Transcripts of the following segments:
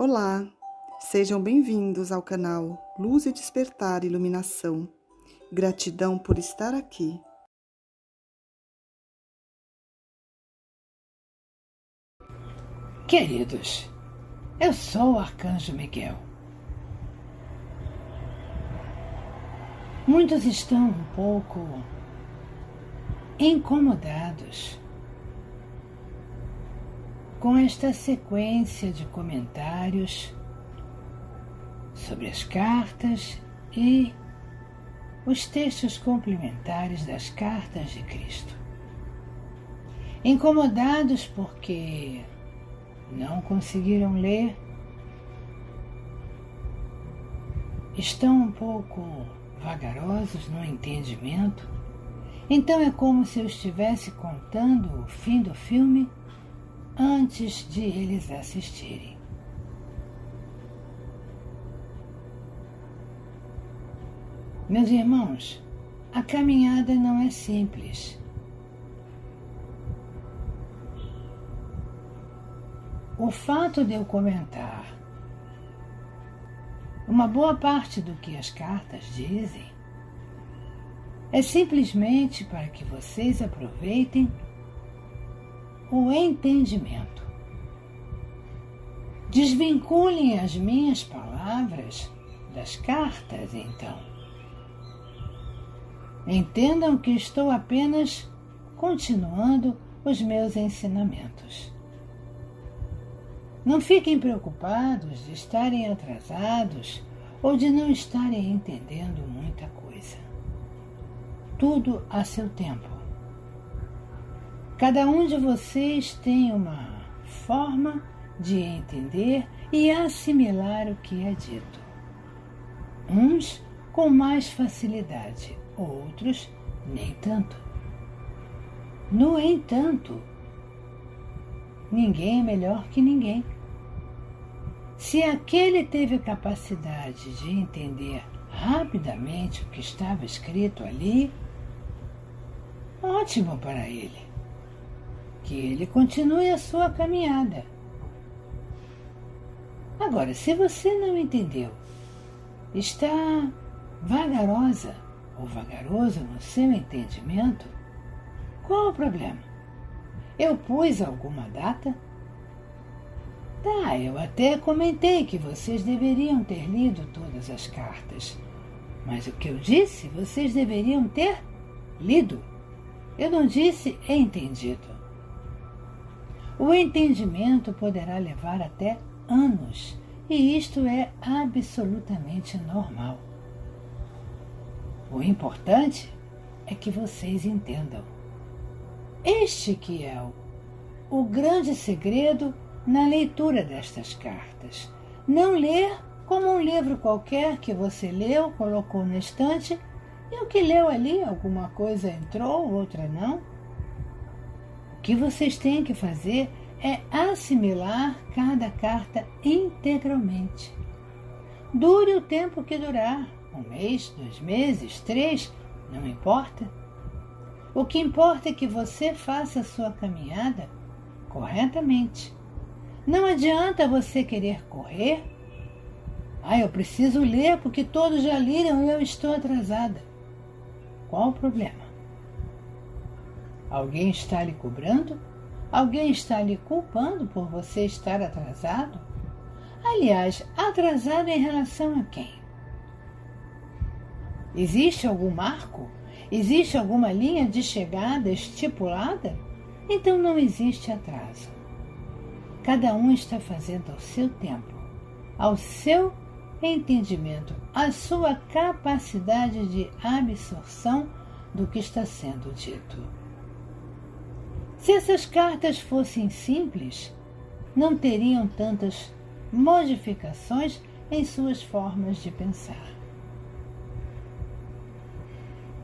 Olá, sejam bem-vindos ao canal Luz e Despertar Iluminação. Gratidão por estar aqui. Queridos, eu sou o Arcanjo Miguel. Muitos estão um pouco incomodados com esta sequência de comentários sobre as cartas e os textos complementares das cartas de Cristo. Incomodados porque não conseguiram ler, estão um pouco vagarosos no entendimento, então é como se eu estivesse contando o fim do filme antes de eles assistirem. Meus irmãos, a caminhada não é simples. O fato de eu comentar uma boa parte do que as cartas dizem é simplesmente para que vocês aproveitem o entendimento. Desvinculem as minhas palavras das cartas, então. Entendam que estou apenas continuando os meus ensinamentos. Não fiquem preocupados de estarem atrasados ou de não estarem entendendo muita coisa. Tudo a seu tempo. Cada um de vocês tem uma forma de entender e assimilar o que é dito. Uns com mais facilidade, outros nem tanto. No entanto, ninguém é melhor que ninguém. Se aquele teve a capacidade de entender rapidamente o que estava escrito ali, ótimo para ele. Que ele continue a sua caminhada. Agora, se você não entendeu, está vagarosa ou vagaroso no seu entendimento, qual o problema? Eu pus alguma data? Tá, eu até comentei que vocês deveriam ter lido todas as cartas. Mas o que eu disse, vocês deveriam ter lido. Eu não disse entendido. O entendimento poderá levar até anos, e isto é absolutamente normal. O importante é que vocês entendam. Este que é o grande segredo na leitura destas cartas. Não ler como um livro qualquer que você leu, colocou na estante, e o que leu ali, alguma coisa entrou, outra não. O que vocês têm que fazer é assimilar cada carta integralmente. Dure o tempo que durar, 1 mês, 2 meses, 3, não importa. O que importa é que você faça a sua caminhada corretamente. Não adianta você querer correr. Eu preciso ler porque todos já leram e eu estou atrasada. Qual o problema? Alguém está lhe cobrando? Alguém está lhe culpando por você estar atrasado? Aliás, atrasado em relação a quem? Existe algum marco? Existe alguma linha de chegada estipulada? Então não existe atraso. Cada um está fazendo ao seu tempo, ao seu entendimento, à sua capacidade de absorção do que está sendo dito. Se essas cartas fossem simples, não teriam tantas modificações em suas formas de pensar.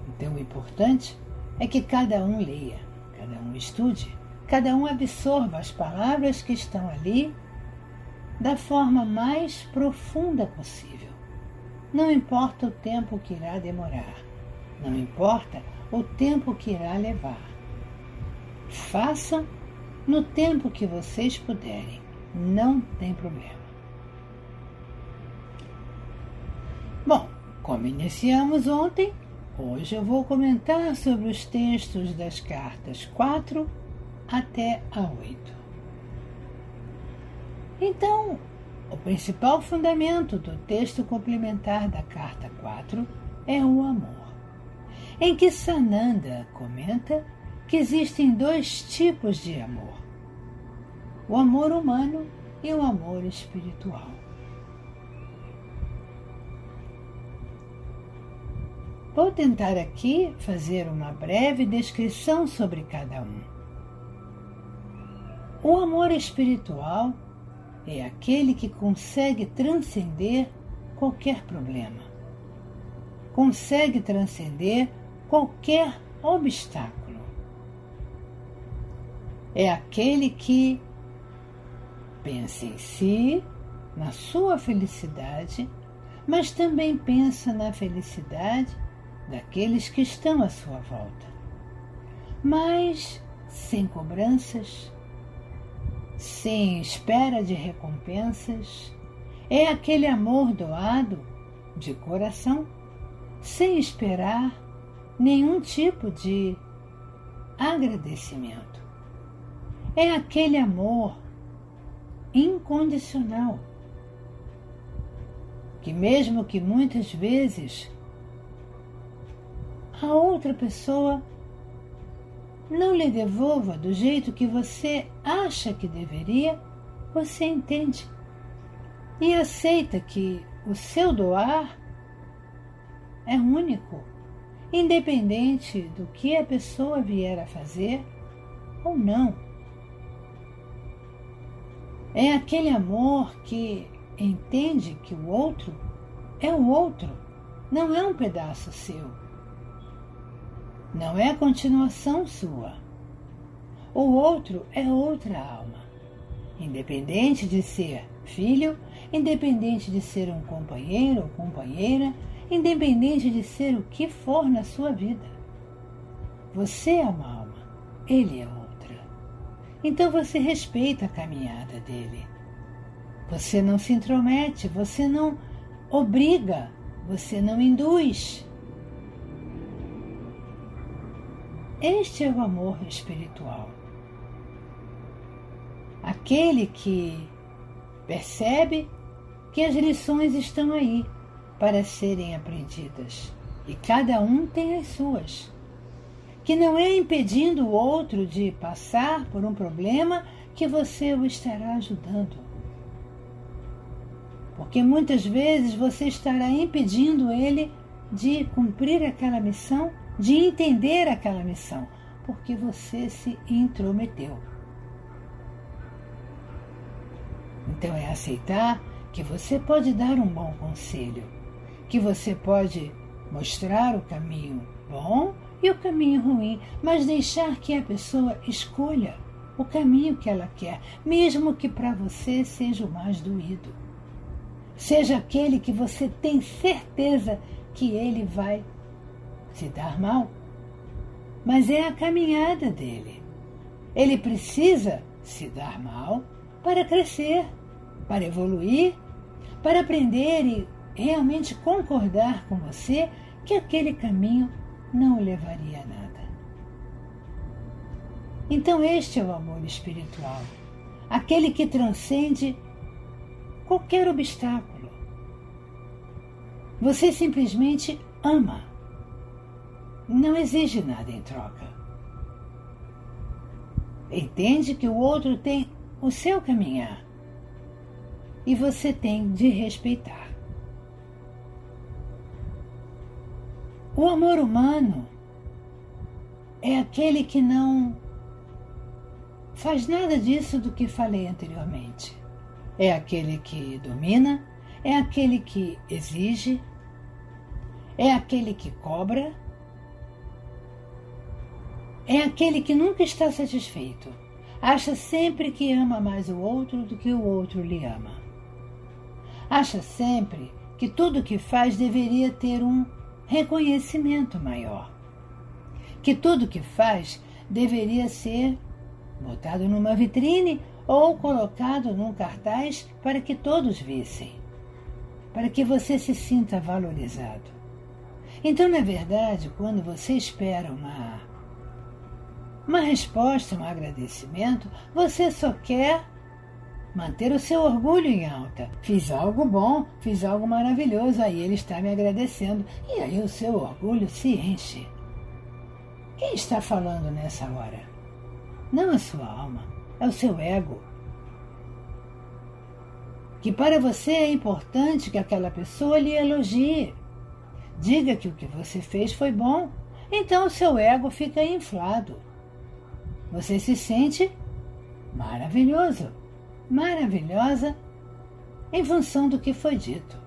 Então o importante é que cada um leia, cada um estude, cada um absorva as palavras que estão ali da forma mais profunda possível. Não importa o tempo que irá demorar, não importa o tempo que irá levar. Façam no tempo que vocês puderem, não tem problema. Bom, como iniciamos ontem, hoje eu vou comentar sobre os textos das cartas 4 até a 8. Então, o principal fundamento do texto complementar da carta 4 é o amor, em que Sananda comenta que existem dois tipos de amor: o amor humano e o amor espiritual. Vou tentar aqui fazer uma breve descrição sobre cada um. O amor espiritual é aquele que consegue transcender qualquer problema, consegue transcender qualquer obstáculo. É aquele que pensa em si, na sua felicidade, mas também pensa na felicidade daqueles que estão à sua volta, mas sem cobranças, sem espera de recompensas. É aquele amor doado de coração, sem esperar nenhum tipo de agradecimento. É aquele amor incondicional, que mesmo que muitas vezes a outra pessoa não lhe devolva do jeito que você acha que deveria, você entende e aceita que o seu doar é único, independente do que a pessoa vier a fazer ou não. É aquele amor que entende que o outro é o outro, não é um pedaço seu. Não é a continuação sua. O outro é outra alma, independente de ser filho, independente de ser um companheiro ou companheira, independente de ser o que for na sua vida. Você é uma alma, ele é outra. Então você respeita a caminhada dele. Você não se intromete, você não obriga, você não induz. Este é o amor espiritual. Aquele que percebe que as lições estão aí para serem aprendidas e cada um tem as suas. Que não é impedindo o outro de passar por um problema que você o estará ajudando. Porque muitas vezes você estará impedindo ele de cumprir aquela missão, de entender aquela missão, porque você se intrometeu. Então é aceitar que você pode dar um bom conselho, que você pode mostrar o caminho bom e o caminho ruim, mas deixar que a pessoa escolha o caminho que ela quer, mesmo que para você seja o mais doído. Seja aquele que você tem certeza que ele vai se dar mal, mas é a caminhada dele. Ele precisa se dar mal para crescer, para evoluir, para aprender e realmente concordar com você que aquele caminho não o levaria a nada. Então este é o amor espiritual, aquele que transcende qualquer obstáculo. Você simplesmente ama. Não exige nada em troca. Entende que o outro tem o seu caminhar e você tem de respeitar. O amor humano é aquele que não faz nada disso do que falei anteriormente. É aquele que domina, é aquele que exige, é aquele que cobra, é aquele que nunca está satisfeito, acha sempre que ama mais o outro do que o outro lhe ama. Acha sempre que tudo que faz deveria ter um reconhecimento maior, que tudo que faz deveria ser botado numa vitrine ou colocado num cartaz para que todos vissem, para que você se sinta valorizado. Então, na verdade, quando você espera uma resposta, um agradecimento, você só quer manter o seu orgulho em alta. Fiz algo bom, fiz algo maravilhoso, aí ele está me agradecendo. E aí o seu orgulho se enche. Quem está falando nessa hora? Não a sua alma, é o seu ego. Que para você é importante que aquela pessoa lhe elogie. Diga que o que você fez foi bom. Então o seu ego fica inflado. Você se sente maravilhoso, maravilhosa em função do que foi dito.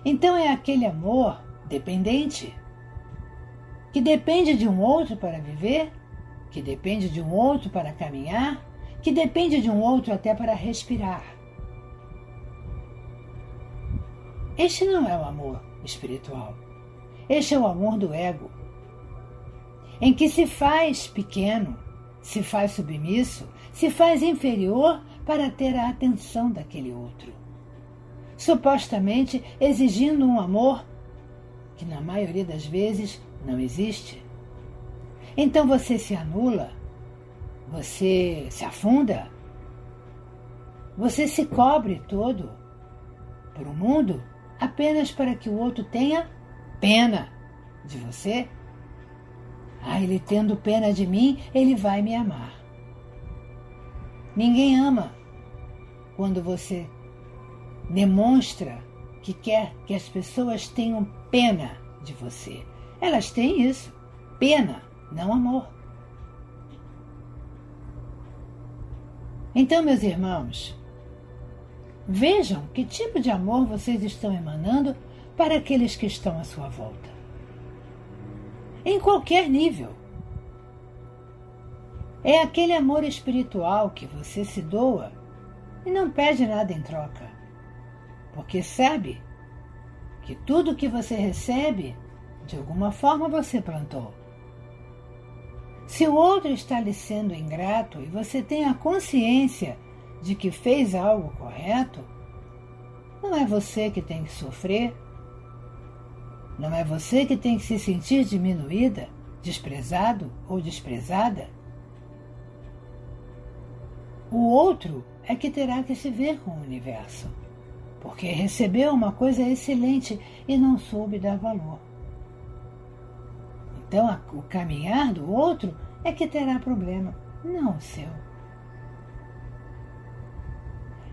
Então é aquele amor dependente, que depende de um outro para viver, que depende de um outro para caminhar, que depende de um outro até para respirar. Este não é o amor espiritual. Este é o amor do ego, em que se faz pequeno, se faz submisso, se faz inferior para ter a atenção daquele outro, supostamente exigindo um amor que na maioria das vezes não existe. Então você se anula, você se afunda, você se cobre todo por um mundo apenas para que o outro tenha pena de você. Ele tendo pena de mim, ele vai me amar. Ninguém ama quando você demonstra que quer que as pessoas tenham pena de você. Elas têm isso, pena, não amor. Então, meus irmãos, vejam que tipo de amor vocês estão emanando para aqueles que estão à sua volta. Em qualquer nível. É aquele amor espiritual que você se doa e não pede nada em troca, porque sabe que tudo que você recebe, de alguma forma você plantou. Se o outro está lhe sendo ingrato e você tem a consciência de que fez algo correto, não é você que tem que sofrer, não é você que tem que se sentir diminuída, desprezado ou desprezada. O outro é que terá que se ver com o universo, porque recebeu uma coisa excelente e não soube dar valor. Então, o caminhar do outro é que terá problema, não o seu.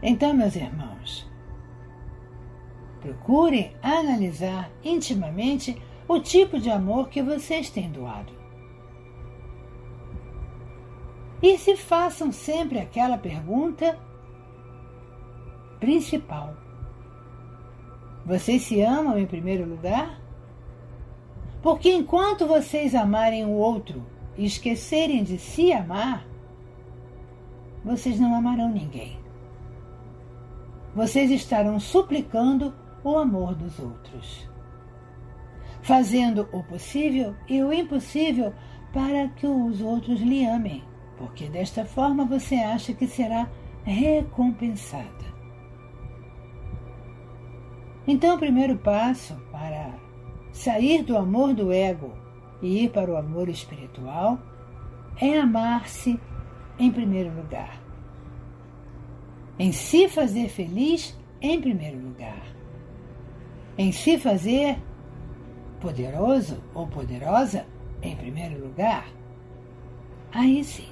Então, meus irmãos, procurem analisar intimamente o tipo de amor que vocês têm doado. E se façam sempre aquela pergunta principal: vocês se amam em primeiro lugar? Porque enquanto vocês amarem o outro e esquecerem de se amar, vocês não amarão ninguém. Vocês estarão suplicando o amor dos outros, fazendo o possível e o impossível para que os outros lhe amem, porque desta forma você acha que será recompensada. Então, o primeiro passo para sair do amor do ego e ir para o amor espiritual é amar-se em primeiro lugar. Em se fazer feliz em primeiro lugar. Em se fazer poderoso ou poderosa em primeiro lugar. Aí sim,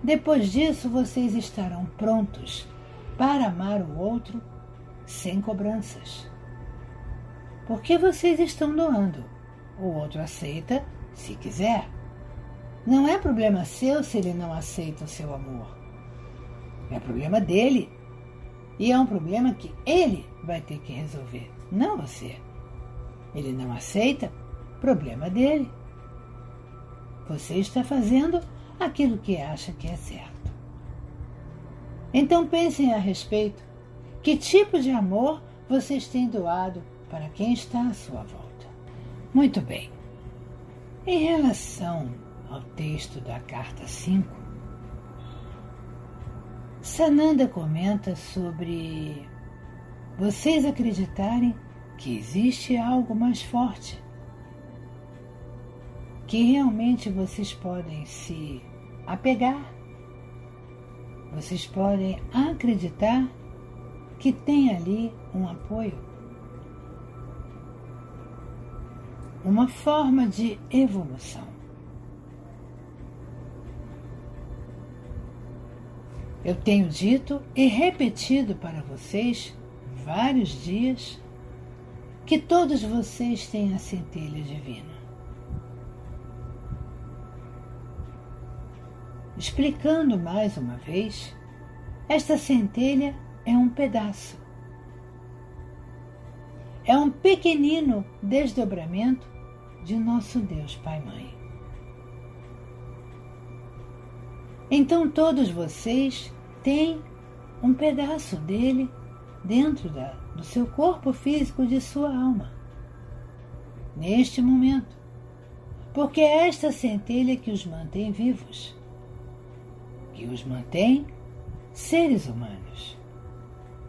depois disso vocês estarão prontos para amar o outro sem cobranças. Porque vocês estão doando. O outro aceita se quiser. Não é problema seu se ele não aceita o seu amor. É problema dele. E é um problema que ele vai ter que resolver, não você. Ele não aceita, problema dele. Você está fazendo aquilo que acha que é certo. Então pensem a respeito. Que tipo de amor vocês têm doado para quem está à sua volta? Muito bem. Em relação ao texto da carta 5, Sananda comenta sobre vocês acreditarem que existe algo mais forte, que realmente vocês podem se apegar, vocês podem acreditar que tem ali um apoio, uma forma de evolução. Eu tenho dito e repetido para vocês vários dias que todos vocês têm a centelha divina. Explicando mais uma vez, esta centelha é um pedaço. É um pequenino desdobramento de nosso Deus Pai Mãe. Então todos vocês têm um pedaço dele dentro do seu corpo físico, de sua alma, neste momento, porque é esta centelha que os mantém vivos, que os mantém seres humanos,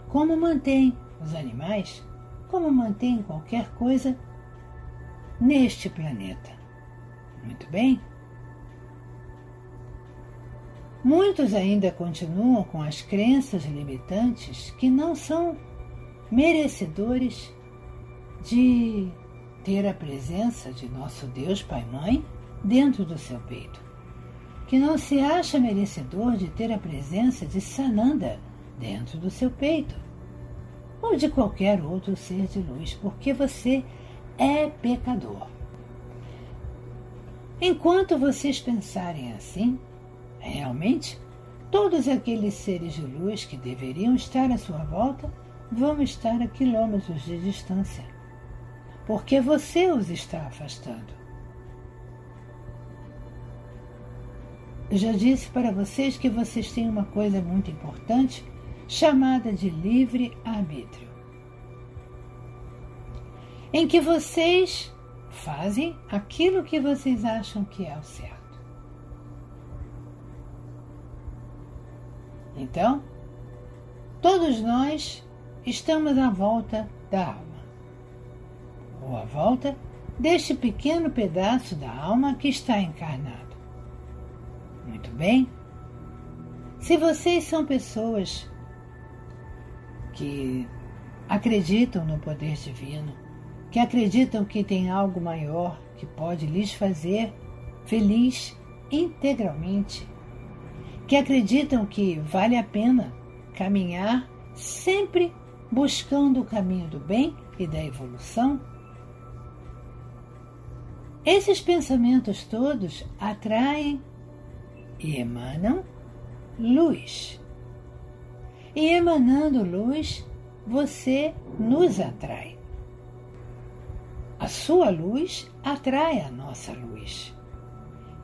como mantém os animais, como mantém qualquer coisa neste planeta. Muito bem? Muitos ainda continuam com as crenças limitantes que não são merecedores de ter a presença de nosso Deus Pai Mãe dentro do seu peito, que não se acha merecedor de ter a presença de Sananda dentro do seu peito, ou de qualquer outro ser de luz, porque você é pecador. Enquanto vocês pensarem assim, realmente, todos aqueles seres de luz que deveriam estar à sua volta vão estar a quilômetros de distância, porque você os está afastando. Eu já disse para vocês que vocês têm uma coisa muito importante chamada de livre-arbítrio, em que vocês fazem aquilo que vocês acham que é o certo. Então, todos nós estamos à volta da alma, ou à volta deste pequeno pedaço da alma que está encarnado. Muito bem? Se vocês são pessoas que acreditam no poder divino, que acreditam que tem algo maior que pode lhes fazer feliz integralmente, que acreditam que vale a pena caminhar sempre buscando o caminho do bem e da evolução, esses pensamentos todos atraem e emanam luz. E emanando luz, você nos atrai. A sua luz atrai a nossa luz.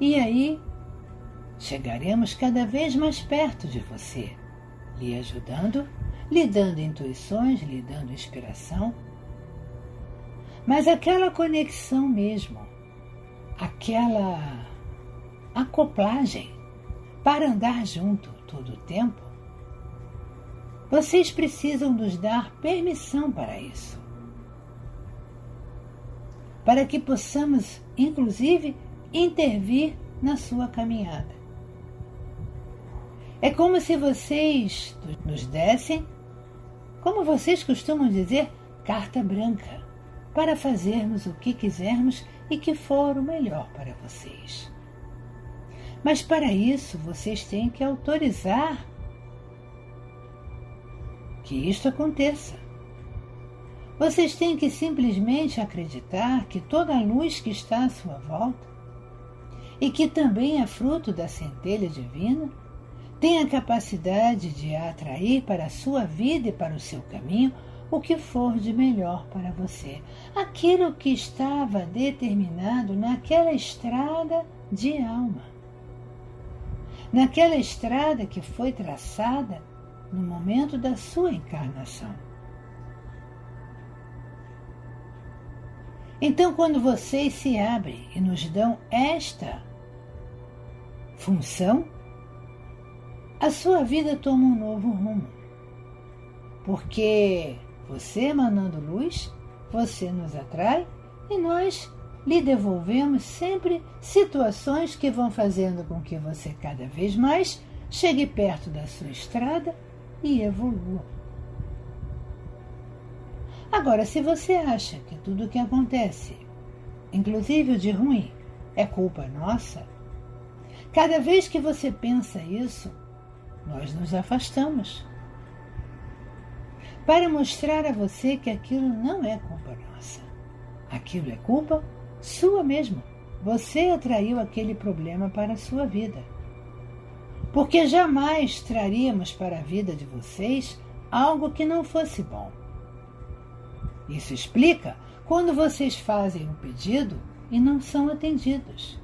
E aí chegaremos cada vez mais perto de você, lhe ajudando, lhe dando intuições, lhe dando inspiração. Mas aquela conexão mesmo, aquela acoplagem para andar junto todo o tempo, vocês precisam nos dar permissão para isso, para que possamos, inclusive, intervir na sua caminhada. É como se vocês nos dessem, como vocês costumam dizer, carta branca, para fazermos o que quisermos e que for o melhor para vocês. Mas para isso vocês têm que autorizar que isto aconteça. Vocês têm que simplesmente acreditar que toda a luz que está à sua volta e que também é fruto da centelha divina tem a capacidade de atrair para a sua vida e para o seu caminho o que for de melhor para você, aquilo que estava determinado naquela estrada de alma, naquela estrada que foi traçada no momento da sua encarnação. Então, quando vocês se abrem e nos dão esta função, a sua vida toma um novo rumo, porque Você emanando luz, você nos atrai e nós lhe devolvemos sempre situações que vão fazendo com que você cada vez mais chegue perto da sua estrada e evolua. Agora, se você acha que tudo o que acontece, inclusive o de ruim, é culpa nossa, cada vez que você pensa isso, nós nos afastamos para mostrar a você que aquilo não é culpa nossa. Aquilo é culpa sua mesmo. Você atraiu aquele problema para a sua vida. Porque jamais traríamos para a vida de vocês algo que não fosse bom. Isso explica quando vocês fazem um pedido e não são atendidos.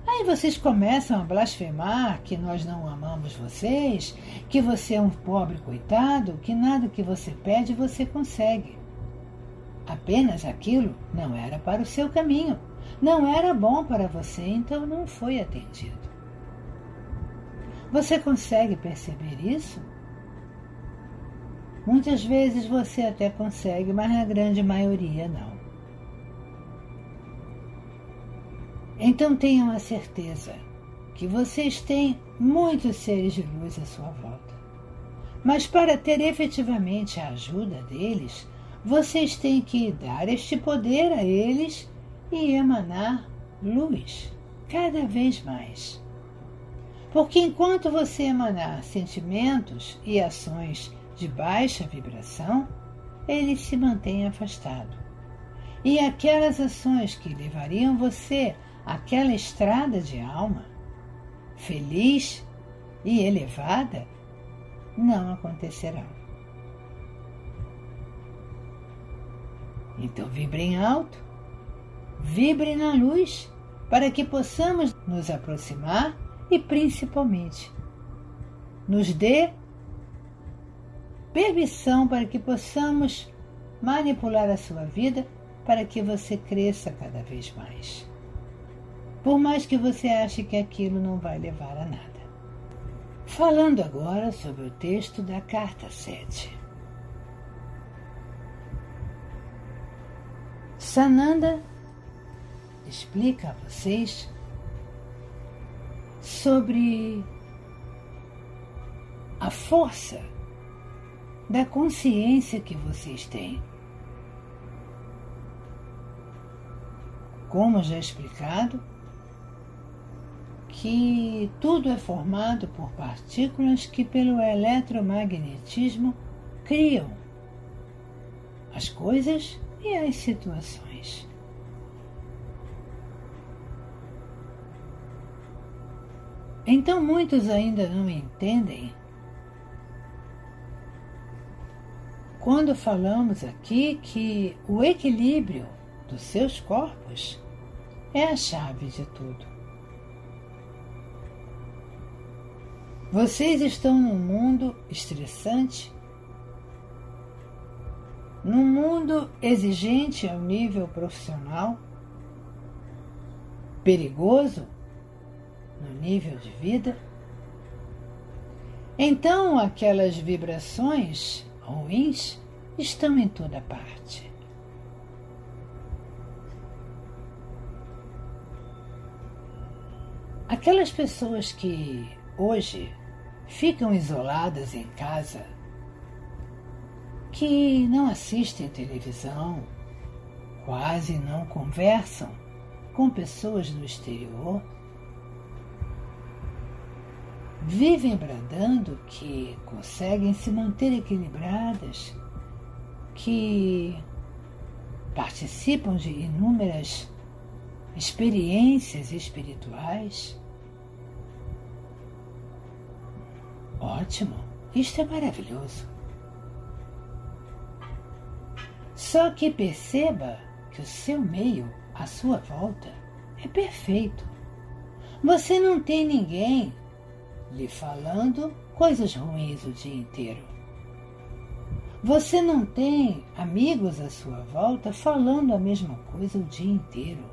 Aí vocês começam a blasfemar que nós não amamos vocês, que você é um pobre coitado, que nada que você pede você consegue. Apenas aquilo não era para o seu caminho, não era bom para você, então não foi atendido. Você consegue perceber isso? Muitas vezes você até consegue, mas na grande maioria não. Então tenham a certeza que vocês têm muitos seres de luz à sua volta. Mas para ter efetivamente a ajuda deles, vocês têm que dar este poder a eles e emanar luz cada vez mais. Porque enquanto você emanar sentimentos e ações de baixa vibração, eles se mantêm afastados. E aquelas ações que levariam você àquela estrada de alma, feliz e elevada, não acontecerão. Então vibrem alto, vibrem na luz, para que possamos nos aproximar e principalmente nos dê permissão para que possamos manipular a sua vida para que você cresça cada vez mais. Por mais que você ache que aquilo não vai levar a nada. Falando agora sobre o texto da carta 7. Sananda explica a vocês sobre a força da consciência que vocês têm. Como já explicado, que tudo é formado por partículas que pelo eletromagnetismo criam as coisas e as situações. Então muitos ainda não entendem quando falamos aqui que o equilíbrio dos seus corpos é a chave de tudo. Vocês estão num mundo estressante, num mundo exigente ao nível profissional, perigoso no nível de vida. Então aquelas vibrações ruins estão em toda parte. Aquelas pessoas que hoje ficam isoladas em casa, que não assistem televisão, quase não conversam com pessoas do exterior, vivem bradando que conseguem se manter equilibradas, que participam de inúmeras experiências espirituais. Ótimo, isto é maravilhoso. Só que perceba que o seu meio, à sua volta, é perfeito. Você não tem ninguém lhe falando coisas ruins o dia inteiro. Você não tem amigos à sua volta falando a mesma coisa o dia inteiro.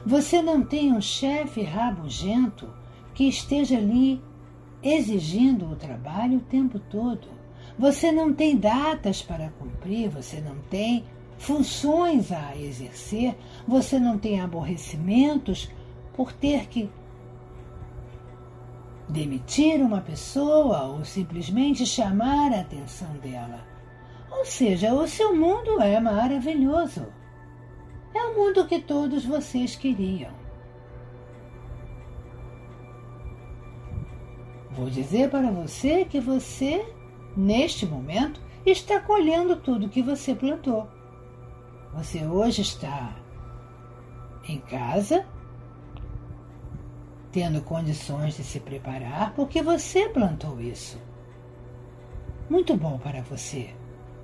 Você não tem um chefe rabugento que esteja ali exigindo o trabalho o tempo todo. Você não tem datas para cumprir, você não tem funções a exercer, você não tem aborrecimentos por ter que demitir uma pessoa ou simplesmente chamar a atenção dela. Ou seja, o seu mundo é maravilhoso. É o mundo que todos vocês queriam. Vou dizer para você que você, neste momento, está colhendo tudo que você plantou. Você hoje está em casa, tendo condições de se preparar, porque você plantou isso. Muito bom para você.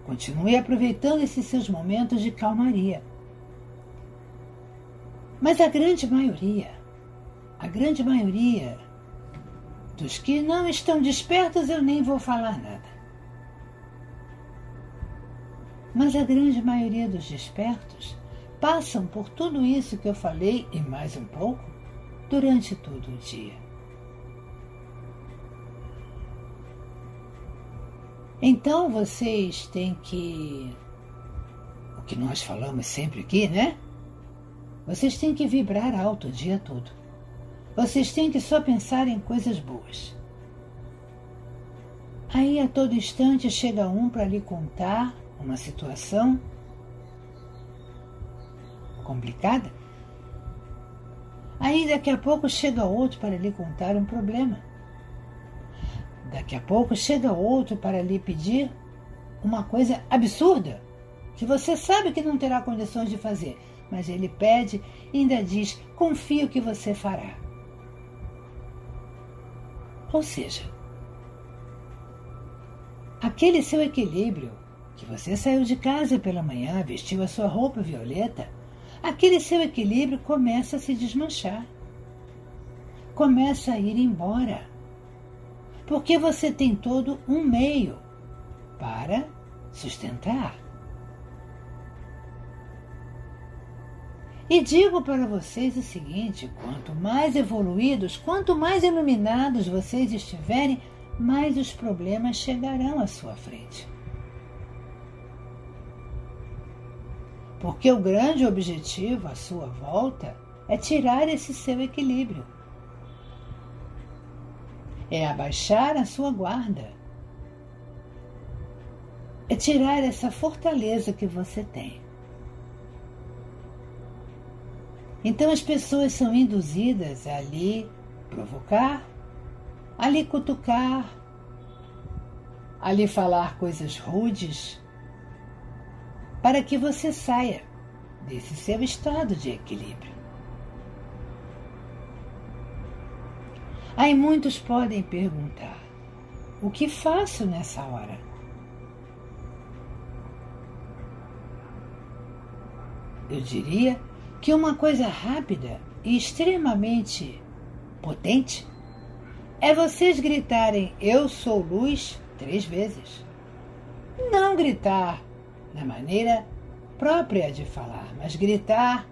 Continue aproveitando esses seus momentos de calmaria. Mas a grande maioria dos que não estão despertos, eu nem vou falar nada. Mas a grande maioria dos despertos passam por tudo isso que eu falei e mais um pouco durante todo o dia. Então vocês têm o que nós falamos sempre aqui, né? Vocês têm que vibrar alto o dia todo. Vocês têm que só pensar em coisas boas. Aí a todo instante chega um para lhe contar uma situação complicada. Aí daqui a pouco chega outro para lhe contar um problema. Daqui a pouco chega outro para lhe pedir uma coisa absurda, que você sabe que não terá condições de fazer, mas ele pede e ainda diz: confio que você fará. Ou seja, aquele seu equilíbrio, que você saiu de casa pela manhã, vestiu a sua roupa violeta, aquele seu equilíbrio começa a se desmanchar, começa a ir embora, porque você tem todo um meio para sustentar. E digo para vocês o seguinte: quanto mais evoluídos, quanto mais iluminados vocês estiverem, mais os problemas chegarão à sua frente. Porque o grande objetivo à sua volta é tirar esse seu equilíbrio. É abaixar a sua guarda. É tirar essa fortaleza que você tem. Então as pessoas são induzidas a lhe provocar, a lhe cutucar, a lhe falar coisas rudes, para que você saia desse seu estado de equilíbrio. Aí muitos podem perguntar: o que faço nessa hora? Eu diria que uma coisa rápida e extremamente potente é vocês gritarem "eu sou luz" 3 vezes. Não gritar na maneira própria de falar, mas gritar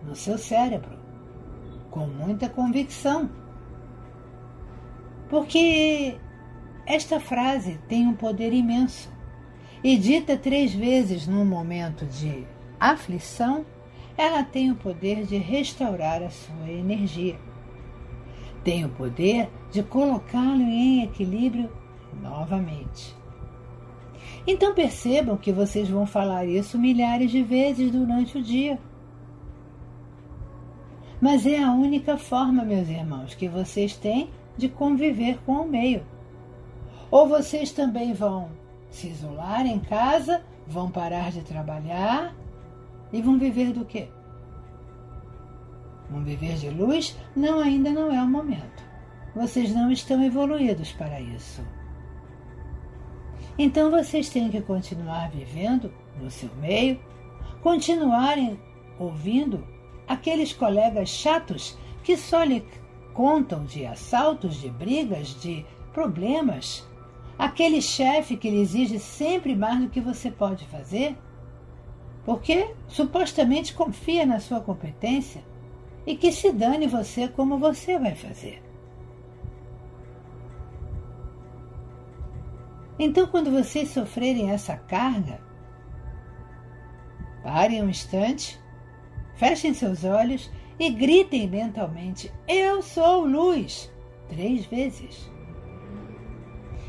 no seu cérebro, com muita convicção. Porque esta frase tem um poder imenso e dita 3 vezes num momento de aflição, ela tem o poder de restaurar a sua energia. Tem o poder de colocá-lo em equilíbrio novamente. Então percebam que vocês vão falar isso milhares de vezes durante o dia. Mas é a única forma, meus irmãos, que vocês têm de conviver com o meio. Ou vocês também vão se isolar em casa, vão parar de trabalhar e vão viver do quê? Vão viver de luz? Não, ainda não é o momento. Vocês não estão evoluídos para isso. Então vocês têm que continuar vivendo no seu meio, continuarem ouvindo aqueles colegas chatos que só lhe contam de assaltos, de brigas, de problemas, aquele chefe que lhe exige sempre mais do que você pode fazer, porque supostamente confia na sua competência e que se dane você como você vai fazer. Então, quando vocês sofrerem essa carga, parem um instante, fechem seus olhos e gritem mentalmente: eu sou luz, 3 vezes.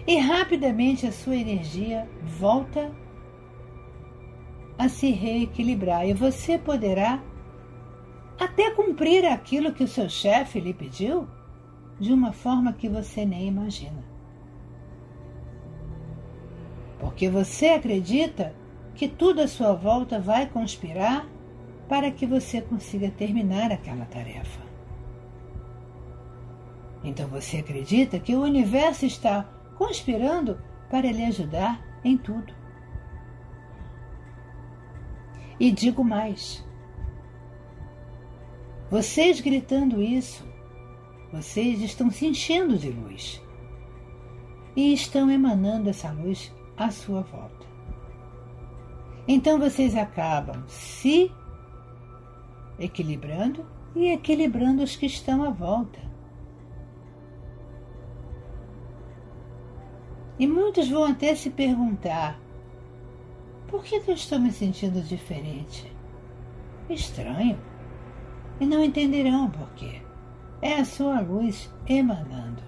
E rapidamente a sua energia volta a se reequilibrar e você poderá até cumprir aquilo que o seu chefe lhe pediu de uma forma que você nem imagina. Porque você acredita que tudo à sua volta vai conspirar para que você consiga terminar aquela tarefa. Então você acredita que o universo está conspirando para lhe ajudar em tudo. E digo mais, vocês gritando isso, vocês estão se enchendo de luz e estão emanando essa luz à sua volta. Então vocês acabam se equilibrando e equilibrando os que estão à volta. E muitos vão até se perguntar: por que eu estou me sentindo diferente? Estranho. E não entenderão por quê. É a sua luz emanando.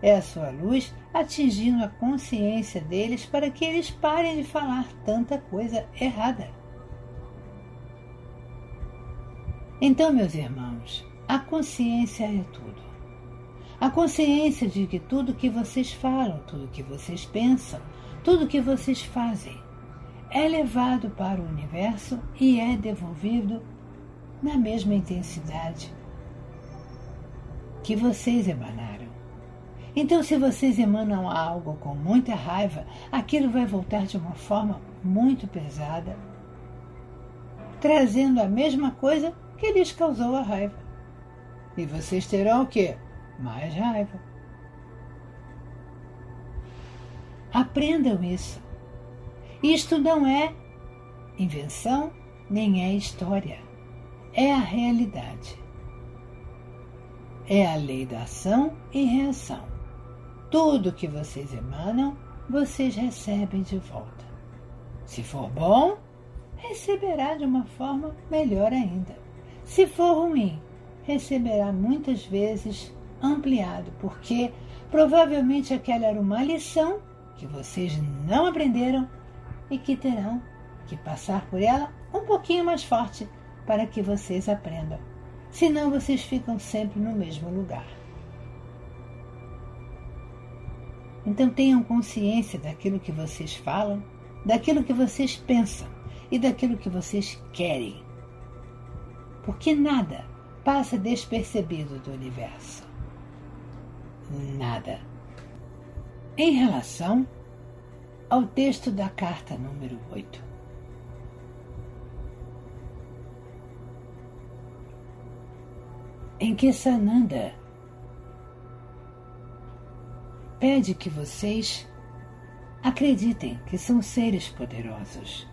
É a sua luz atingindo a consciência deles para que eles parem de falar tanta coisa errada. Então, meus irmãos, a consciência é tudo. A consciência de que tudo que vocês falam, tudo que vocês pensam, tudo que vocês fazem é levado para o universo e é devolvido na mesma intensidade que vocês emanaram. Então, se vocês emanam algo com muita raiva, aquilo vai voltar de uma forma muito pesada, trazendo a mesma coisa que lhes causou a raiva. E vocês terão o quê? Mais raiva. Aprendam isso. Isto não é invenção, nem é história. É a realidade. É a lei da ação e reação. Tudo que vocês emanam, vocês recebem de volta. Se for bom, receberá de uma forma melhor ainda. Se for ruim, receberá muitas vezes ampliado, porque provavelmente aquela era uma lição que vocês não aprenderam e que terão que passar por ela um pouquinho mais forte para que vocês aprendam. Senão vocês ficam sempre no mesmo lugar. Então tenham consciência daquilo que vocês falam, daquilo que vocês pensam e daquilo que vocês querem. Porque nada passa despercebido do universo. Nada. Em relação ao texto da carta número 8. Em que Sananda pede que vocês acreditem que são seres poderosos,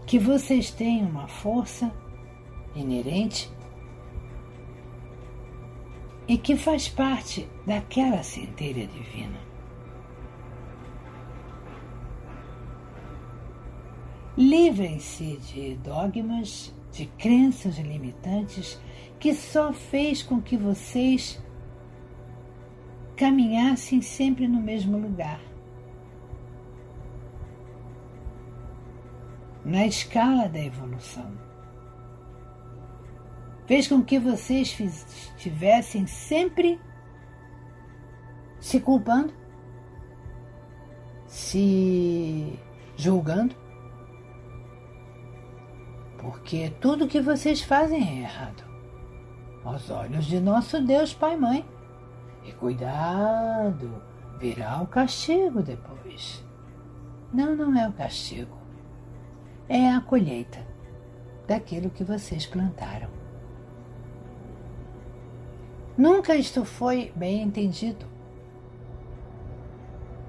que vocês têm uma força inerente e que faz parte daquela centelha divina. Livrem-se de dogmas, de crenças limitantes que só fez com que vocês caminhassem sempre no mesmo lugar. Na escala da evolução. Fez com que vocês estivessem sempre se culpando, se julgando, porque tudo que vocês fazem é errado, aos olhos de nosso Deus Pai e Mãe. E cuidado, virá o castigo depois. Não é o castigo, é a colheita daquilo que vocês plantaram. Nunca isto foi bem entendido.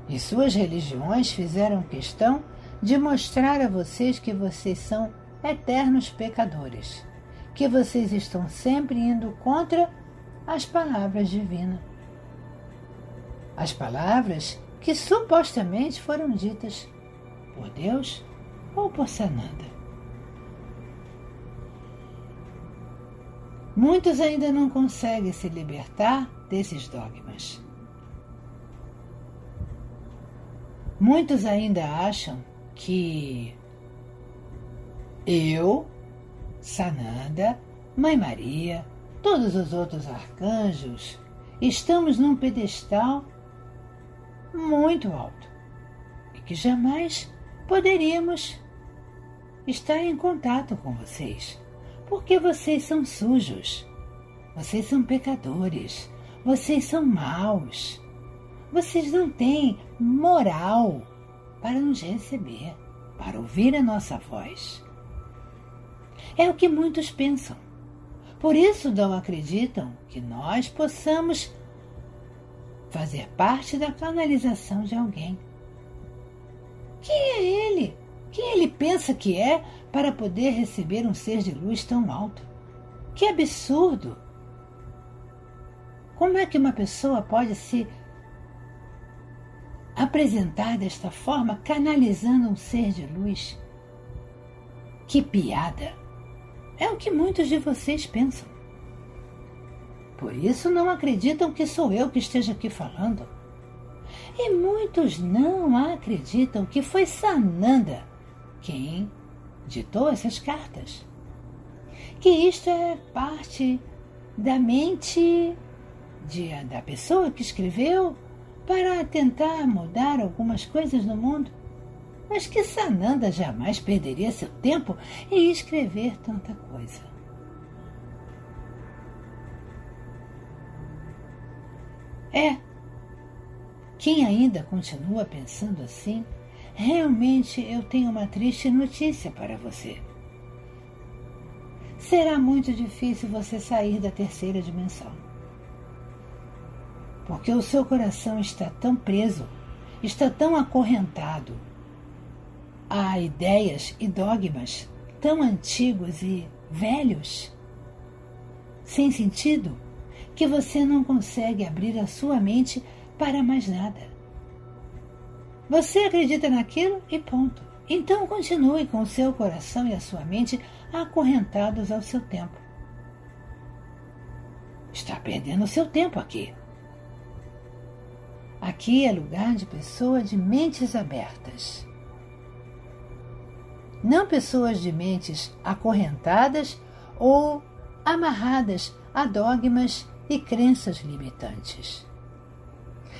E suas religiões fizeram questão de mostrar a vocês que vocês são eternos pecadores, que vocês estão sempre indo contra as palavras divinas. as palavras que supostamente foram ditas por Deus ou por Sananda. Muitos ainda não conseguem se libertar desses dogmas. Muitos ainda acham que eu, Sananda, Mãe Maria, todos os outros arcanjos, estamos num pedestal muito alto e que jamais poderíamos estar em contato com vocês, porque vocês são sujos, vocês são pecadores, vocês são maus, vocês não têm moral para nos receber, para ouvir a nossa voz. É o que muitos pensam. Por isso não acreditam que nós possamos fazer parte da canalização de alguém. Quem é ele? Quem ele pensa que é para poder receber um ser de luz tão alto? Que absurdo! Como é que uma pessoa pode se apresentar desta forma, canalizando um ser de luz? Que piada! É o que muitos de vocês pensam. Por isso não acreditam que sou eu que esteja aqui falando. E muitos não acreditam que foi Sananda quem ditou essas cartas. Que isto é parte da mente da pessoa que escreveu para tentar mudar algumas coisas no mundo. Mas que Sananda jamais perderia seu tempo em escrever tanta coisa. Quem ainda continua pensando assim, realmente eu tenho uma triste notícia para você. Será muito difícil você sair da terceira dimensão. Porque o seu coração está tão preso, está tão acorrentado a ideias e dogmas tão antigos e velhos, sem sentido, que você não consegue abrir a sua mente para mais nada. Você acredita naquilo e ponto. Então continue com o seu coração e a sua mente acorrentados ao seu tempo. Está perdendo o seu tempo aqui. Aqui é lugar de pessoa de mentes abertas. Não pessoas de mentes acorrentadas ou amarradas a dogmas e crenças limitantes.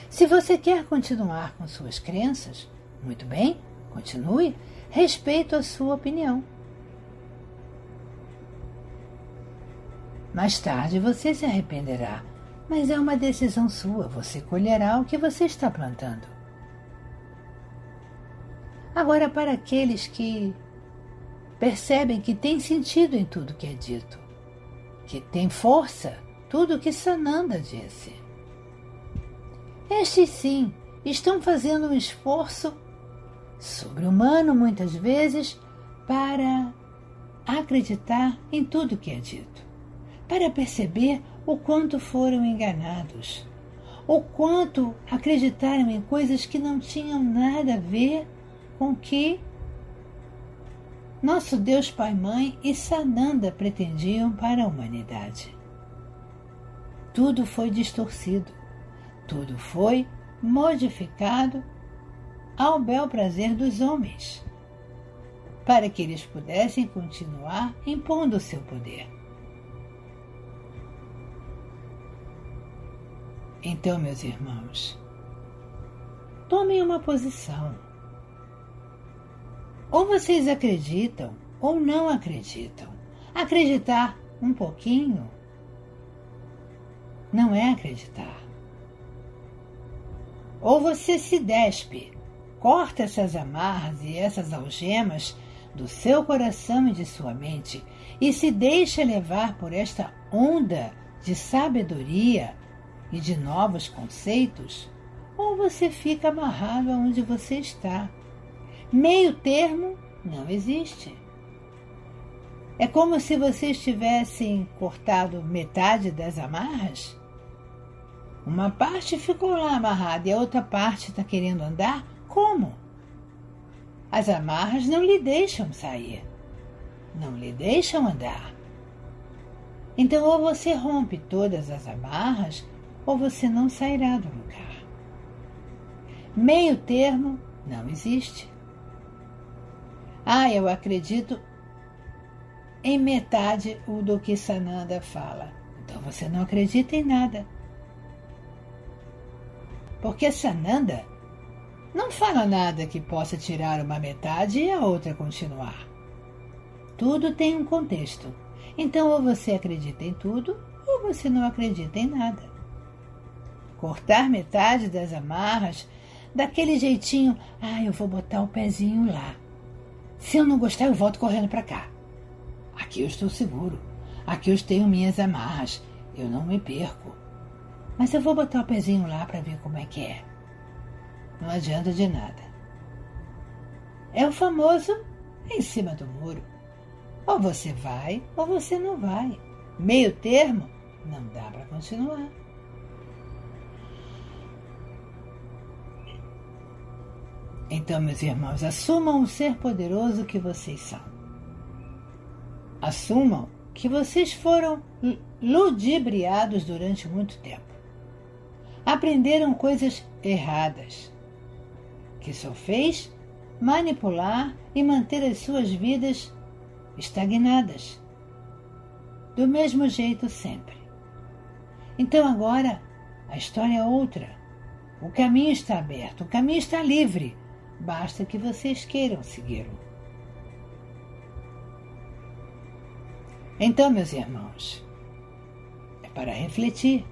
Se você quer continuar com suas crenças, muito bem, continue, respeito a sua opinião. Mais tarde você se arrependerá, mas é uma decisão sua, você colherá o que você está plantando. Agora, para aqueles que percebem que tem sentido em tudo que é dito, que tem força tudo o que Sananda disse. Estes sim estão fazendo um esforço sobre-humano muitas vezes para acreditar em tudo que é dito, para perceber o quanto foram enganados, o quanto acreditaram em coisas que não tinham nada a ver com o que nosso Deus Pai Mãe e Sananda pretendiam para a humanidade. Tudo foi distorcido, tudo foi modificado ao bel prazer dos homens, para que eles pudessem continuar impondo o seu poder. Então, meus irmãos, tomem uma posição. Ou vocês acreditam ou não acreditam. Acreditar um pouquinho não é acreditar. Ou você se despe, corta essas amarras e essas algemas do seu coração e de sua mente e se deixa levar por esta onda de sabedoria e de novos conceitos, ou você fica amarrado aonde você está. Meio termo não existe. É como se vocês tivessem cortado metade das amarras Uma parte ficou lá amarrada e a outra parte está querendo andar? Como? As amarras não lhe deixam sair, não lhe deixam andar. Então, ou você rompe todas as amarras, ou você não sairá do lugar. Meio termo não existe. Eu acredito em metade do que Sananda fala. Então você não acredita em nada. Porque Sananda não fala nada que possa tirar uma metade e a outra continuar. Tudo tem um contexto. Então ou você acredita em tudo ou você não acredita em nada. Cortar metade das amarras, daquele jeitinho, eu vou botar o pezinho lá. Se eu não gostar, eu volto correndo para cá. Aqui eu estou seguro. Aqui eu tenho minhas amarras. Eu não me perco. Mas eu vou botar o pezinho lá para ver como é que é. Não adianta de nada. É o famoso em cima do muro. Ou você vai, ou você não vai. Meio termo, não dá para continuar. Então, meus irmãos, assumam o ser poderoso que vocês são. Assumam que vocês foram ludibriados durante muito tempo. Aprenderam coisas erradas, que só fez manipular e manter as suas vidas estagnadas, do mesmo jeito sempre. Então agora a história é outra. O caminho está aberto, o caminho está livre. Basta que vocês queiram segui-lo. Então, meus irmãos, é para refletir.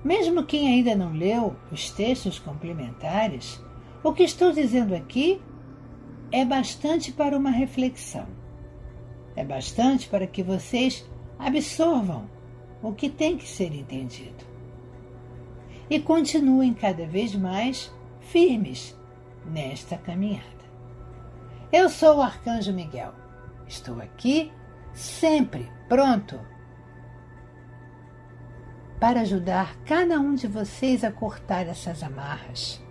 Mesmo quem ainda não leu os textos complementares, o que estou dizendo aqui é bastante para uma reflexão. É bastante para que vocês absorvam o que tem que ser entendido. E continuem cada vez mais firmes nesta caminhada. Eu sou o Arcanjo Miguel. Estou aqui sempre pronto para ajudar cada um de vocês a cortar essas amarras,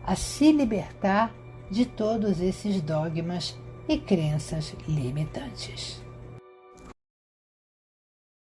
a se libertar de todos esses dogmas e crenças limitantes.